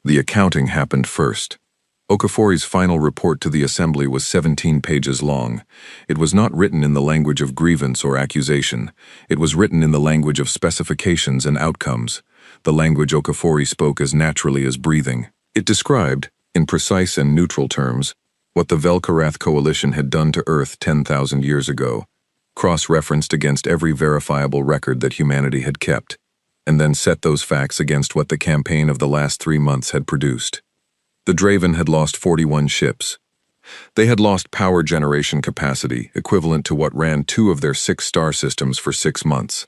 The accounting happened first. Okafori's final report to the assembly was 17 pages long. It was not written in the language of grievance or accusation. It was written in the language of specifications and outcomes, the language Okafori spoke as naturally as breathing. It described, in precise and neutral terms, what the Velkarath coalition had done to Earth 10,000 years ago, cross-referenced against every verifiable record that humanity had kept, and then set those facts against what the campaign of the last 3 months had produced. The Draven had lost 41 ships. They had lost power generation capacity equivalent to what ran 2 of their 6 star systems for 6 months.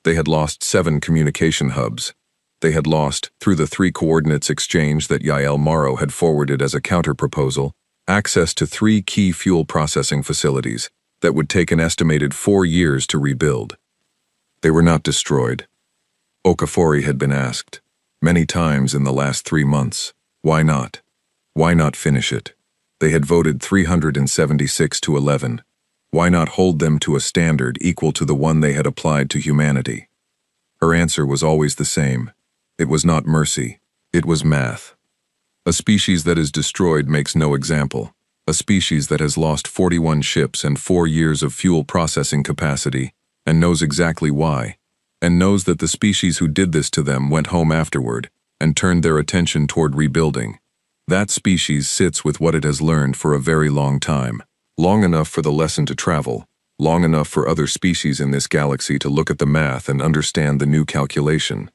They had lost 7 communication hubs. They had lost, through the 3 coordinates exchange that Yael Morrow had forwarded as a counterproposal, access to 3 key fuel processing facilities that would take an estimated 4 years to rebuild. They were not destroyed. Okafori had been asked, many times in the last 3 months, why not? Why not finish it? They had voted 376 to 11. Why not hold them to a standard equal to the one they had applied to humanity? Her answer was always the same. It was not mercy. It was math. A species that is destroyed makes no example. A species that has lost 41 ships and 4 years of fuel processing capacity, and knows exactly why, and knows that the species who did this to them went home afterward, and turned their attention toward rebuilding. That species sits with what it has learned for a very long time, long enough for the lesson to travel, long enough for other species in this galaxy to look at the math and understand the new calculation.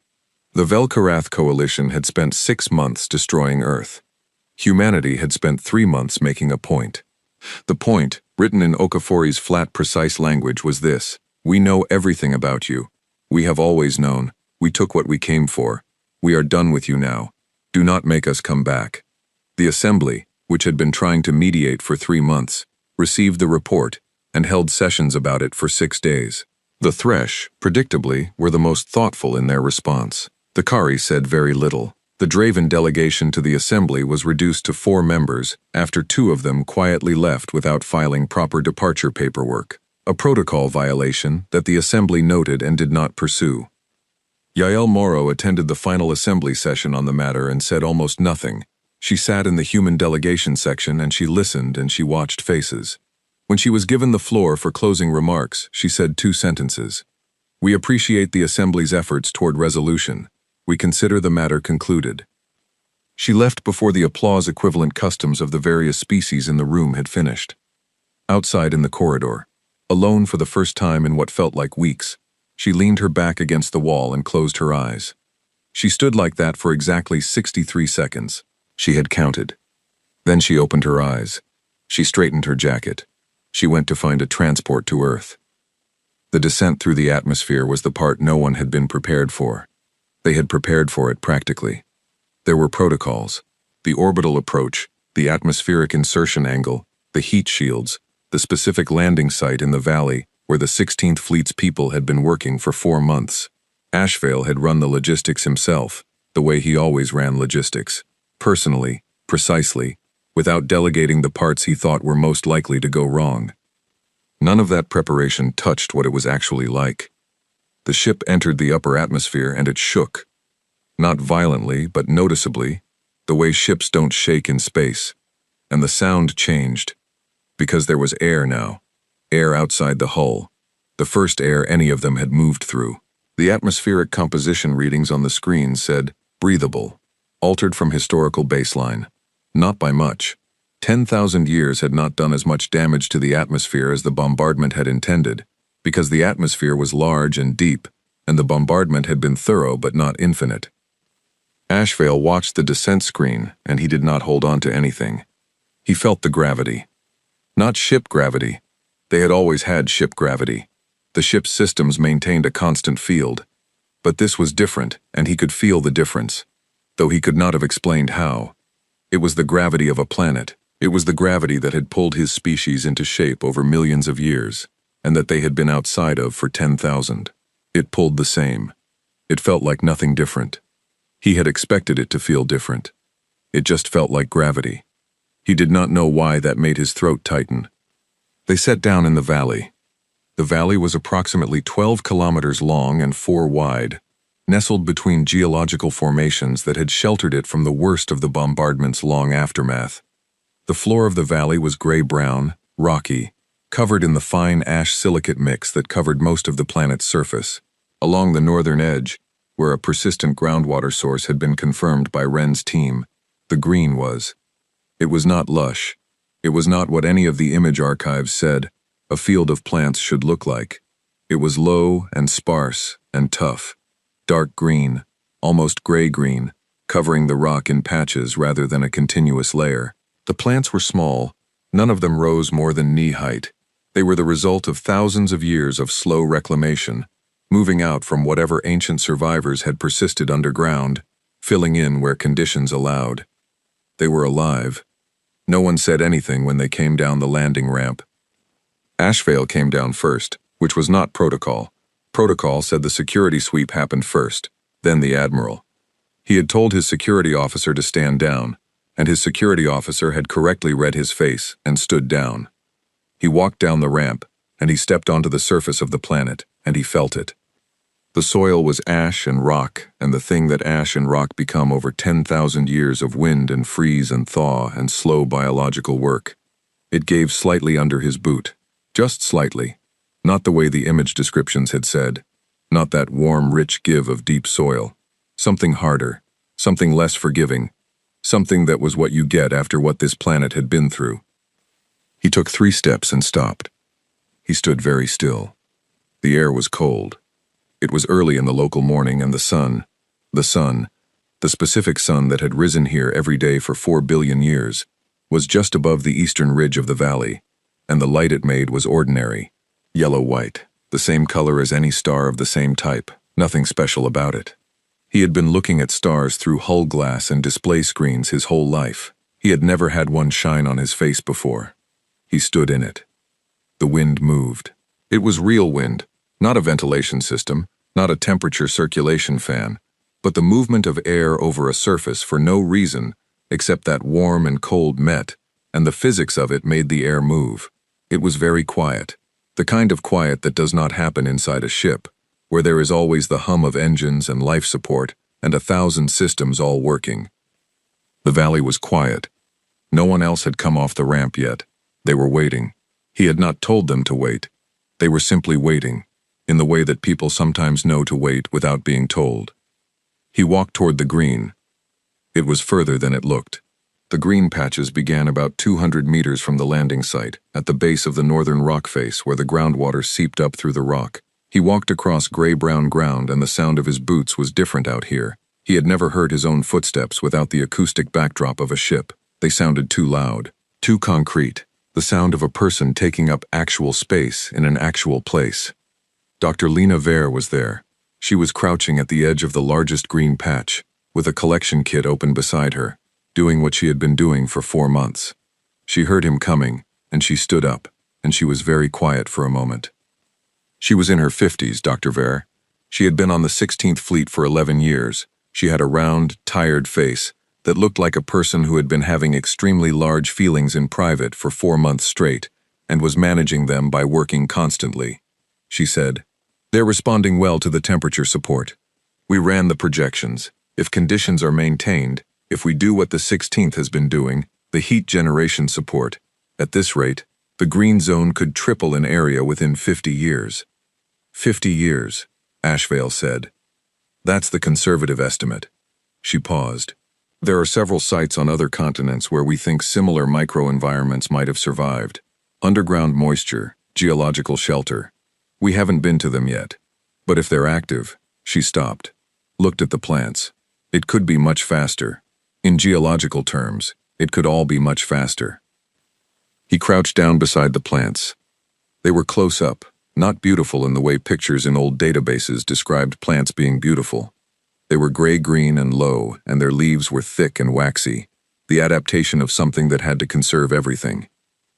The Velkarath coalition had spent 6 months destroying Earth. Humanity had spent 3 months making a point. The point, written in Okafori's flat, precise language, was this: we know everything about you. We have always known. We took what we came for. We are done with you now. Do not make us come back. The assembly, which had been trying to mediate for 3 months, received the report and held sessions about it for 6 days. The Thresh, predictably, were the most thoughtful in their response. The Kari said very little. The Draven delegation to the assembly was reduced to 4 members after 2 of them quietly left without filing proper departure paperwork, a protocol violation that the assembly noted and did not pursue. Yael Morrow attended the final assembly session on the matter and said almost nothing. She sat in the human delegation section and she listened and she watched faces. When she was given the floor for closing remarks, she said 2 sentences. We appreciate the assembly's efforts toward resolution. We consider the matter concluded. She left before the applause-equivalent customs of the various species in the room had finished. Outside in the corridor, alone for the first time in what felt like weeks, she leaned her back against the wall and closed her eyes. She stood like that for exactly 63 seconds. She had counted. Then she opened her eyes. She straightened her jacket. She went to find a transport to Earth. The descent through the atmosphere was the part no one had been prepared for. They had prepared for it practically. There were protocols: the orbital approach, the atmospheric insertion angle, the heat shields, the specific landing site in the valley where the 16th Fleet's people had been working for 4 months. Ashvale had run the logistics himself, the way he always ran logistics, personally, precisely, without delegating the parts he thought were most likely to go wrong. None of that preparation touched what it was actually like. The ship entered the upper atmosphere and it shook. Not violently, but noticeably, the way ships don't shake in space. And the sound changed, because there was air now. Air outside the hull, the first air any of them had moved through. The atmospheric composition readings on the screen said, breathable, altered from historical baseline. Not by much. 10,000 years had not done as much damage to the atmosphere as the bombardment had intended, because the atmosphere was large and deep, and the bombardment had been thorough but not infinite. Ashvale watched the descent screen, and he did not hold on to anything. He felt the gravity. Not ship gravity. They had always had ship gravity. The ship's systems maintained a constant field. But this was different, and he could feel the difference, though he could not have explained how. It was the gravity of a planet. It was the gravity that had pulled his species into shape over millions of years, and that they had been outside of for 10,000. It pulled the same. It felt like nothing different. He had expected it to feel different. It just felt like gravity. He did not know why that made his throat tighten. They sat down in the valley. The valley was approximately 12 kilometers long and 4 wide. nestled between geological formations that had sheltered it from the worst of the bombardment's long aftermath. The floor of the valley was gray-brown, rocky, covered in the fine ash-silicate mix that covered most of the planet's surface. Along the northern edge, where a persistent groundwater source had been confirmed by Wren's team, the green was. It was not lush. It was not what any of the image archives said a field of plants should look like. It was low and sparse and tough, dark green, almost gray-green, covering the rock in patches rather than a continuous layer. The plants were small. None of them rose more than knee-height. They were the result of thousands of years of slow reclamation, moving out from whatever ancient survivors had persisted underground, filling in where conditions allowed. They were alive. No one said anything when they came down the landing ramp. Ashvale came down first, which was not protocol. Protocol said the security sweep happened first, then the admiral. He had told his security officer to stand down, and his security officer had correctly read his face and stood down. He walked down the ramp, and he stepped onto the surface of the planet, and he felt it. The soil was ash and rock, and the thing that ash and rock become over 10,000 years of wind and freeze and thaw and slow biological work. It gave slightly under his boot, just slightly, not the way the image descriptions had said, not that warm, rich give of deep soil. Something harder, something less forgiving, something that was what you get after what this planet had been through. He took 3 steps and stopped. He stood very still. The air was cold. It was early in the local morning, and the sun, the specific sun that had risen here every day for 4 billion years, was just above the eastern ridge of the valley, and the light it made was ordinary, yellow-white, the same color as any star of the same type, nothing special about it. He had been looking at stars through hull glass and display screens his whole life. He had never had one shine on his face before. He stood in it. The wind moved. It was real wind, not a ventilation system, not a temperature circulation fan, but the movement of air over a surface for no reason except that warm and cold met, and the physics of it made the air move. It was very quiet, the kind of quiet that does not happen inside a ship, where there is always the hum of engines and life support and 1,000 systems all working. The valley was quiet. No one else had come off the ramp yet. They were waiting. He had not told them to wait. They were simply waiting, in the way that people sometimes know to wait without being told. He walked toward the green. It was further than it looked. The green patches began about 200 meters from the landing site, at the base of the northern rock face where the groundwater seeped up through the rock. He walked across gray-brown ground, and the sound of his boots was different out here. He had never heard his own footsteps without the acoustic backdrop of a ship. They sounded too loud, too concrete. The sound of a person taking up actual space in an actual place. Dr. Lena Vare was there. She was crouching at the edge of the largest green patch, with a collection kit open beside her, doing what she had been doing for 4 months. She heard him coming, and she stood up, and she was very quiet for a moment. She was in her 50s, Dr. Vare. She had been on the 16th Fleet for 11 years. She had a round, tired face that looked like a person who had been having extremely large feelings in private for 4 months straight and was managing them by working constantly. She said, "They're responding well to the temperature support. We ran the projections. If conditions are maintained, if we do what the 16th has been doing, the heat generation support, at this rate, the green zone could triple in area within 50 years. 50 years, Ashvale said. That's the conservative estimate." She paused. "There are several sites on other continents where we think similar microenvironments might have survived. Underground moisture, geological shelter. We haven't been to them yet. But if they're active," she stopped, looked at the plants. "It could be much faster. In geological terms, it could all be much faster." He crouched down beside the plants. They were close up, not beautiful in the way pictures in old databases described plants being beautiful. They were gray-green and low, and their leaves were thick and waxy, the adaptation of something that had to conserve everything.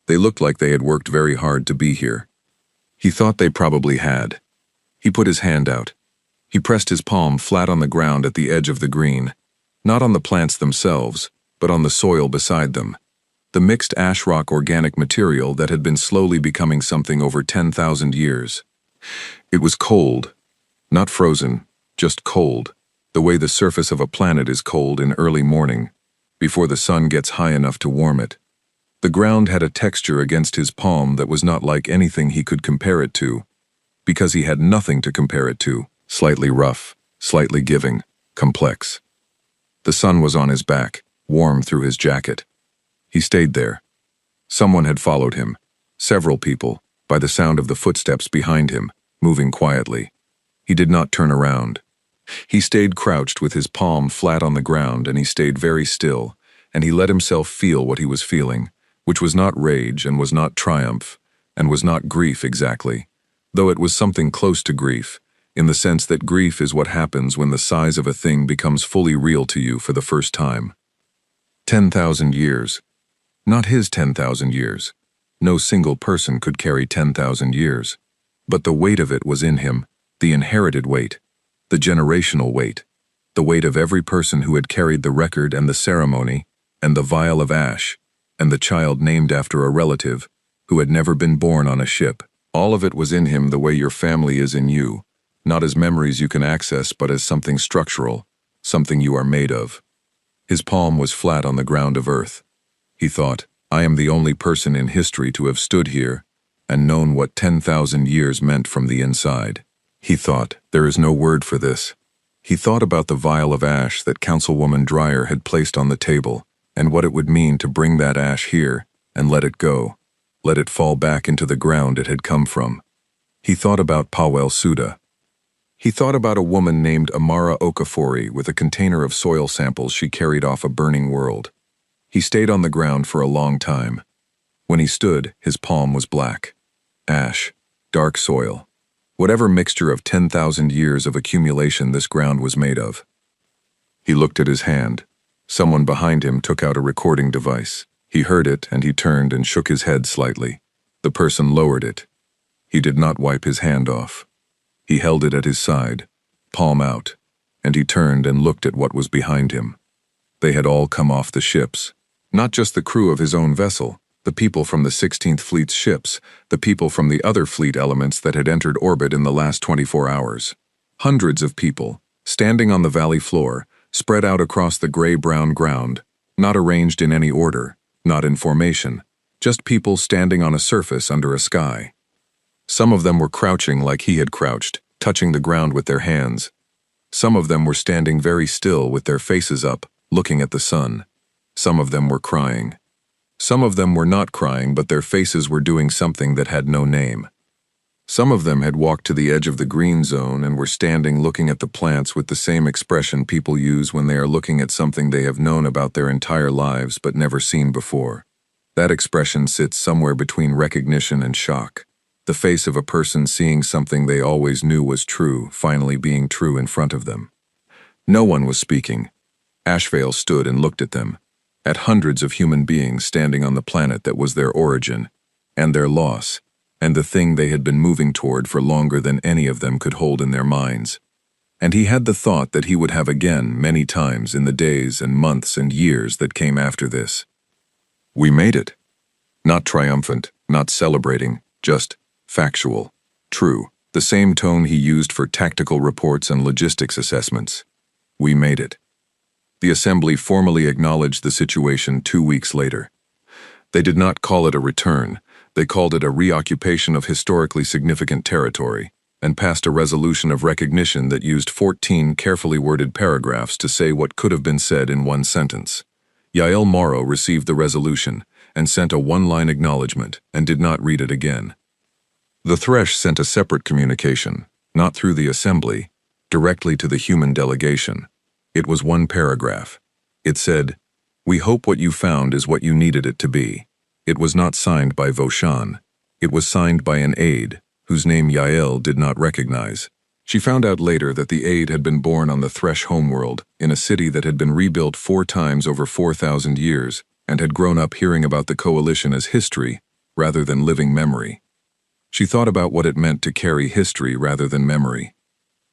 They looked like they had worked very hard to be here. He thought they probably had. He put his hand out. He pressed his palm flat on the ground at the edge of the green, not on the plants themselves, but on the soil beside them. The mixed ash rock organic material that had been slowly becoming something over 10,000 years. It was cold, not frozen, just cold, the way the surface of a planet is cold in early morning, before the sun gets high enough to warm it. The ground had a texture against his palm that was not like anything he could compare it to, because he had nothing to compare it to, slightly rough, slightly giving, complex. The sun was on his back, warm through his jacket. He stayed there. Someone had followed him, several people, by the sound of the footsteps behind him, moving quietly. He did not turn around. He stayed crouched with his palm flat on the ground, and he stayed very still, and he let himself feel what he was feeling, which was not rage and was not triumph, and was not grief exactly, though it was something close to grief, in the sense that grief is what happens when the size of a thing becomes fully real to you for the first time. 10,000 years. Not his 10,000 years. No single person could carry 10,000 years. But the weight of it was in him, the inherited weight, the generational weight, the weight of every person who had carried the record and the ceremony, and the vial of ash, and the child named after a relative, who had never been born on a ship. All of it was in him the way your family is in you, not as memories you can access but as something structural, something you are made of. His palm was flat on the ground of earth. He thought, I am the only person in history to have stood here and known what 10,000 years meant from the inside. He thought, there is no word for this. He thought about the vial of ash that Councilwoman Dreyer had placed on the table, and what it would mean to bring that ash here and let it go, let it fall back into the ground it had come from. He thought about Pawel Suda. He thought about a woman named Amara Okafor with a container of soil samples she carried off a burning world. He stayed on the ground for a long time. When he stood, his palm was black. Ash, dark soil, whatever mixture of 10,000 years of accumulation this ground was made of. He looked at his hand. Someone behind him took out a recording device. He heard it, and he turned and shook his head slightly. The person lowered it. He did not wipe his hand off. He held it at his side, palm out, and he turned and looked at what was behind him. They had all come off the ships. Not just the crew of his own vessel, the people from the 16th Fleet's ships, the people from the other fleet elements that had entered orbit in the last 24 hours. Hundreds of people, standing on the valley floor, spread out across the gray-brown ground, not arranged in any order, not in formation, just people standing on a surface under a sky. Some of them were crouching like he had crouched, touching the ground with their hands. Some of them were standing very still with their faces up, looking at the sun. Some of them were crying. Some of them were not crying, but their faces were doing something that had no name. Some of them had walked to the edge of the green zone and were standing looking at the plants with the same expression people use when they are looking at something they have known about their entire lives but never seen before. That expression sits somewhere between recognition and shock. The face of a person seeing something they always knew was true, finally being true in front of them. No one was speaking. Ashvale stood and looked at them, at hundreds of human beings standing on the planet that was their origin, and their loss, and the thing they had been moving toward for longer than any of them could hold in their minds. And he had the thought that he would have again many times in the days and months and years that came after this. We made it. Not triumphant, not celebrating, just factual, true, the same tone he used for tactical reports and logistics assessments. We made it. The assembly formally acknowledged the situation 2 weeks later. They did not call it a return, they called it a reoccupation of historically significant territory, and passed a resolution of recognition that used 14 carefully worded paragraphs to say what could have been said in one sentence. Yael Morrow received the resolution and sent a one-line acknowledgement and did not read it again. The Thresh sent a separate communication, not through the assembly, directly to the human delegation. It was one paragraph. It said, "We hope what you found is what you needed it to be." It was not signed by Voshan. It was signed by an aide, whose name Yael did not recognize. She found out later that the aide had been born on the Thresh homeworld, in a city that had been rebuilt 4 times over 4,000 years, and had grown up hearing about the coalition as history, rather than living memory. She thought about what it meant to carry history rather than memory.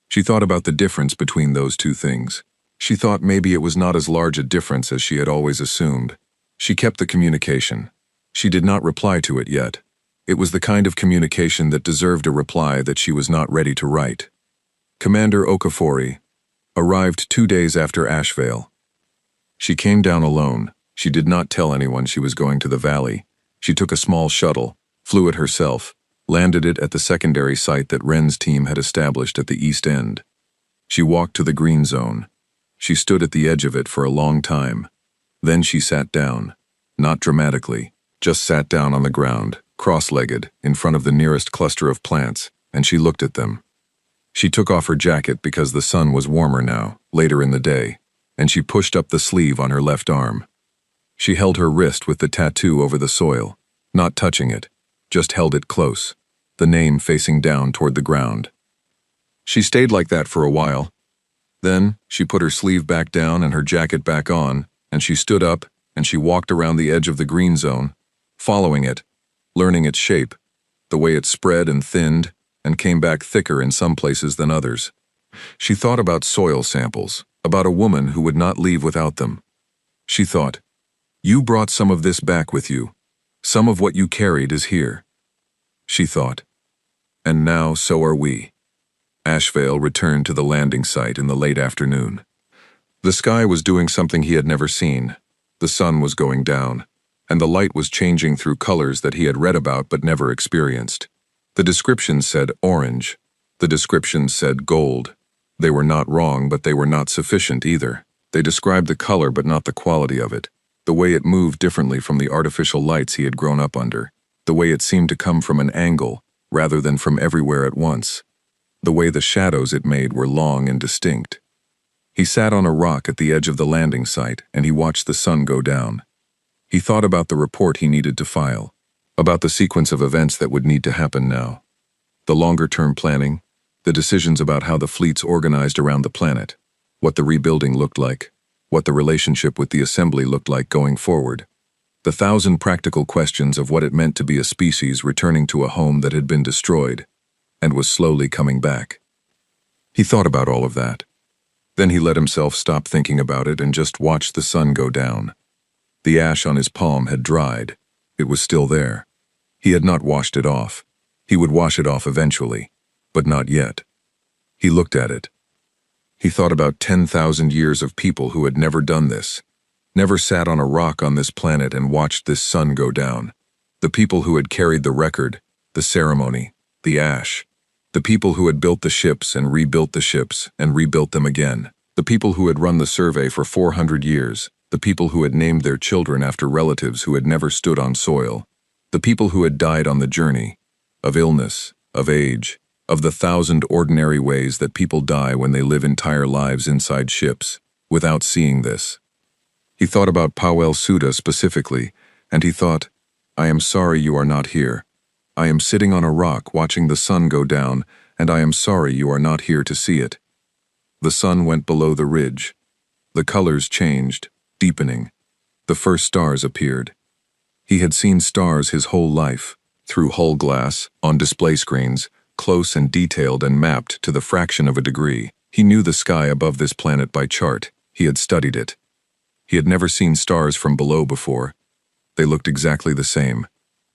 She thought about the difference between those two things. She thought maybe it was not as large a difference as she had always assumed. She kept the communication. She did not reply to it yet. It was the kind of communication that deserved a reply that she was not ready to write. Commander Okafor arrived 2 days after Ashvale. She came down alone. She did not tell anyone she was going to the valley. She took a small shuttle, flew it herself, landed it at the secondary site that Wren's team had established at the east end. She walked to the green zone. She stood at the edge of it for a long time. Then she sat down, not dramatically, just sat down on the ground, cross-legged, in front of the nearest cluster of plants, and she looked at them. She took off her jacket because the sun was warmer now, later in the day, and she pushed up the sleeve on her left arm. She held her wrist with the tattoo over the soil, not touching it, just held it close, the name facing down toward the ground. She stayed like that for a while. Then, she put her sleeve back down and her jacket back on, and she stood up, and she walked around the edge of the green zone, following it, learning its shape, the way it spread and thinned, and came back thicker in some places than others. She thought about soil samples, about a woman who would not leave without them. She thought, "You brought some of this back with you. Some of what you carried is here." She thought, "And now so are we." Ashvale returned to the landing site in the late afternoon. The sky was doing something he had never seen. The sun was going down, and the light was changing through colors that he had read about but never experienced. The descriptions said orange. The descriptions said gold. They were not wrong, but they were not sufficient either. They described the color but not the quality of it, the way it moved differently from the artificial lights he had grown up under, the way it seemed to come from an angle rather than from everywhere at once, the way the shadows it made were long and distinct. He sat on a rock at the edge of the landing site and he watched the sun go down. He thought about the report he needed to file, about the sequence of events that would need to happen now, the longer-term planning, the decisions about how the fleets organized around the planet, what the rebuilding looked like, what the relationship with the assembly looked like going forward, the 1,000 practical questions of what it meant to be a species returning to a home that had been destroyed and was slowly coming back. He thought about all of that. Then he let himself stop thinking about it and just watched the sun go down. The ash on his palm had dried. It was still there. He had not washed it off. He would wash it off eventually, but not yet. He looked at it. He thought about 10,000 years of people who had never done this, never sat on a rock on this planet and watched this sun go down. The people who had carried the record, the ceremony, the ash. The people who had built the ships and rebuilt the ships and rebuilt them again. The people who had run the survey for 400 years. The people who had named their children after relatives who had never stood on soil. The people who had died on the journey, of illness, of age, of the 1,000 ordinary ways that people die when they live entire lives inside ships, without seeing this. He thought about Powell Suda specifically, and he thought, "I am sorry you are not here. I am sitting on a rock watching the sun go down, and I am sorry you are not here to see it." The sun went below the ridge. The colors changed, deepening. The first stars appeared. He had seen stars his whole life, through hull glass, on display screens, close and detailed and mapped to the fraction of a degree. He knew the sky above this planet by chart. He had studied it. He had never seen stars from below before. They looked exactly the same.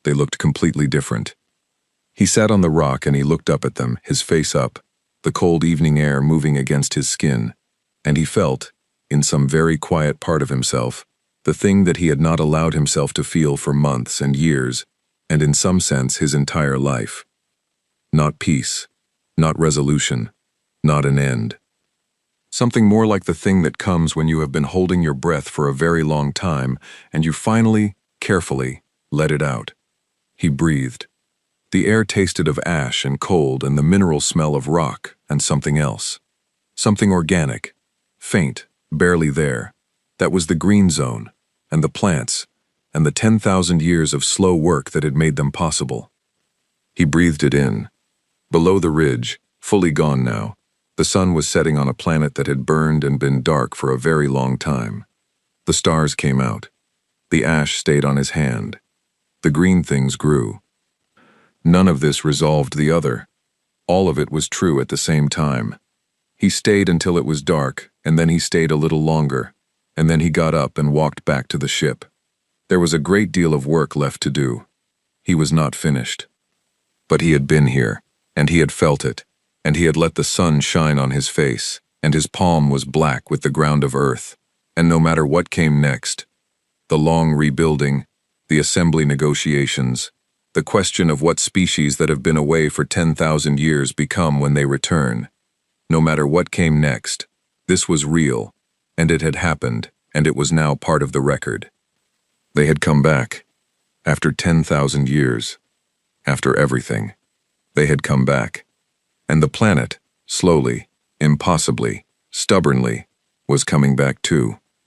They looked completely different. He sat on the rock and he looked up at them, his face up, the cold evening air moving against his skin, and he felt, in some very quiet part of himself, the thing that he had not allowed himself to feel for months and years, and in some sense his entire life. Not peace, not resolution, not an end. Something more like the thing that comes when you have been holding your breath for a very long time and you finally, carefully, let it out. He breathed. The air tasted of ash and cold and the mineral smell of rock and something else. Something organic, faint, barely there. That was the green zone, and the plants, and the 10,000 years of slow work that had made them possible. He breathed it in. Below the ridge, fully gone now, the sun was setting on a planet that had burned and been dark for a very long time. The stars came out. The ash stayed on his hand. The green things grew. None of this resolved the other. All of it was true at the same time. He stayed until it was dark, and then he stayed a little longer, and then he got up and walked back to the ship. There was a great deal of work left to do. He was not finished. But he had been here, and he had felt it. and he had let the sun shine on his face, and his palm was black with the ground of earth. And no matter what came next, the long rebuilding, the assembly negotiations, the question of what species that have been away for 10,000 years become when they return, no matter what came next, this was real, and it had happened, and it was now part of the record. They had come back. After 10,000 years. After everything. They had come back. And the planet, slowly, impossibly, stubbornly, was coming back too.